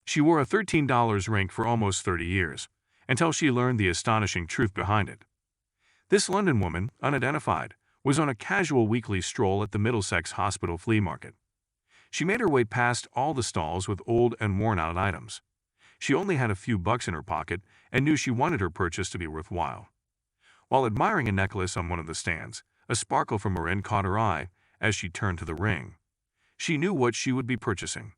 She wore a $13 ring for almost 30 years, until she learned the astonishing truth behind it. This London woman, unidentified, was on a casual weekly stroll at the Middlesex Hospital flea market. She made her way past all the stalls with old and worn-out items. She only had a few bucks in her pocket and knew she wanted her purchase to be worthwhile. While admiring a necklace on one of the stands, a sparkle from her ring caught her eye as she turned to the ring. She knew what she would be purchasing.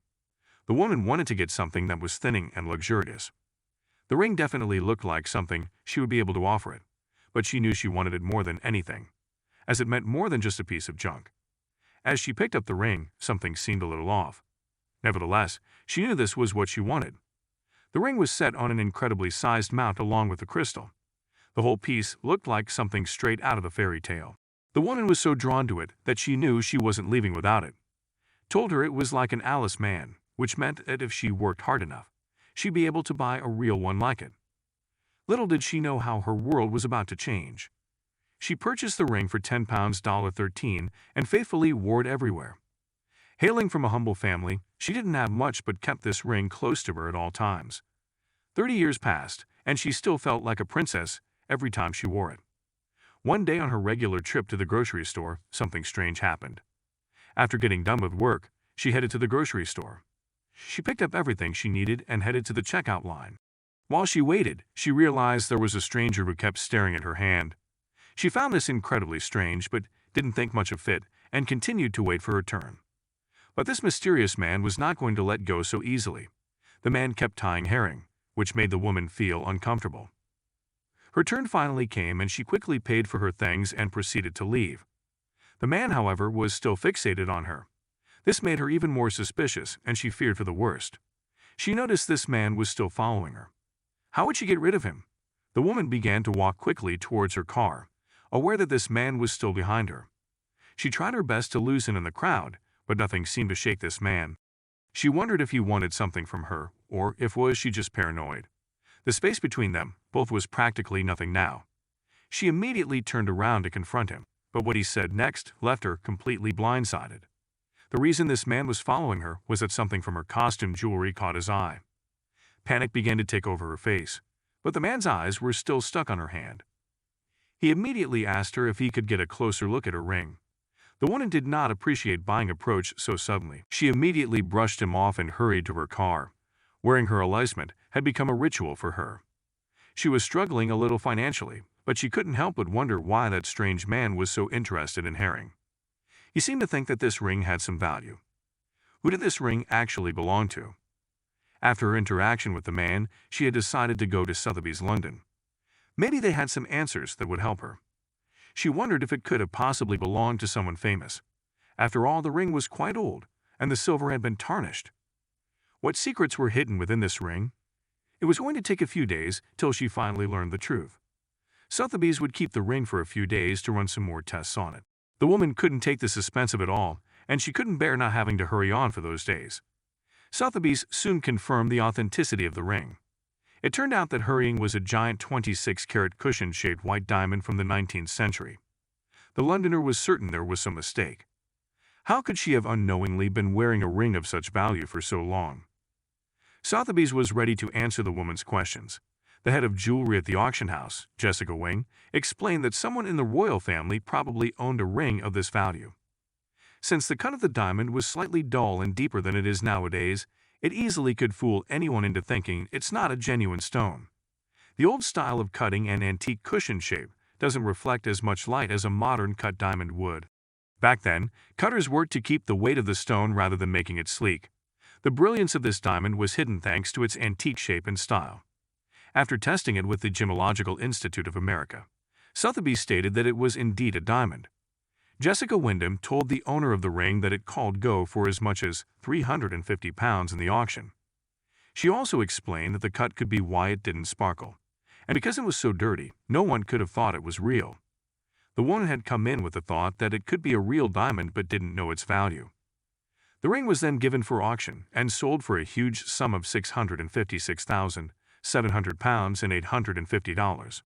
The woman wanted to get something that was thinning and luxurious. The ring definitely looked like something she would be able to offer it, but she knew she wanted it more than anything, as it meant more than just a piece of junk. As she picked up the ring, something seemed a little off. Nevertheless, she knew this was what she wanted. The ring was set on an incredibly sized mount along with the crystal. The whole piece looked like something straight out of a fairy tale. The woman was so drawn to it that she knew she wasn't leaving without it. Told her it was like an Alice man, which meant that if she worked hard enough, she'd be able to buy a real one like it. Little did she know how her world was about to change. She purchased the ring for £10.13 and faithfully wore it everywhere. Hailing from a humble family, she didn't have much but kept this ring close to her at all times. 30 years passed, and she still felt like a princess every time she wore it. One day on her regular trip to the grocery store, something strange happened. After getting done with work, she headed to the grocery store. She picked up everything she needed and headed to the checkout line. While she waited, she realized there was a stranger who kept staring at her hand. She found this incredibly strange but didn't think much of it and continued to wait for her turn. But this mysterious man was not going to let go so easily. The man kept tying herring, which made the woman feel uncomfortable. Her turn finally came and she quickly paid for her things and proceeded to leave. The man, however, was still fixated on her. This made her even more suspicious and she feared for the worst. She noticed this man was still following her. How would she get rid of him? The woman began to walk quickly towards her car, aware that this man was still behind her. She tried her best to loosen in the crowd, but nothing seemed to shake this man. She wondered if he wanted something from her, or if was she just paranoid. The space between them both was practically nothing now. She immediately turned around to confront him, but what he said next left her completely blindsided. The reason this man was following her was that something from her costume jewelry caught his eye. Panic began to take over her face, but the man's eyes were still stuck on her hand. He immediately asked her if he could get a closer look at her ring. The woman did not appreciate being approached so suddenly. She immediately brushed him off and hurried to her car. Wearing her enlacement had become a ritual for her. She was struggling a little financially, but she couldn't help but wonder why that strange man was so interested in herring. He seemed to think that this ring had some value. Who did this ring actually belong to? After her interaction with the man, she had decided to go to Sotheby's London. Maybe they had some answers that would help her. She wondered if it could have possibly belonged to someone famous. After all, the ring was quite old, and the silver had been tarnished. What secrets were hidden within this ring? It was going to take a few days till she finally learned the truth. Sotheby's would keep the ring for a few days to run some more tests on it. The woman couldn't take the suspense of it all, and she couldn't bear not having to hurry on for those days. Sotheby's soon confirmed the authenticity of the ring. It turned out that her ring was a giant 26-carat cushion-shaped white diamond from the 19th century. The Londoner was certain there was some mistake. How could she have unknowingly been wearing a ring of such value for so long? Sotheby's was ready to answer the woman's questions. The head of jewelry at the auction house, Jessica Wing, explained that someone in the royal family probably owned a ring of this value. Since the cut of the diamond was slightly dull and deeper than it is nowadays, it easily could fool anyone into thinking it's not a genuine stone. The old style of cutting and antique cushion shape doesn't reflect as much light as a modern cut diamond would. Back then, cutters worked to keep the weight of the stone rather than making it sleek. The brilliance of this diamond was hidden thanks to its antique shape and style. After testing it with the Gemological Institute of America, Sotheby's stated that it was indeed a diamond. Jessica Wyndham told the owner of the ring that it called go for as much as £350 in the auction. She also explained that the cut could be why it didn't sparkle, and because it was so dirty, no one could have thought it was real. The woman had come in with the thought that it could be a real diamond but didn't know its value. The ring was then given for auction and sold for a huge sum of £656,700 and $850.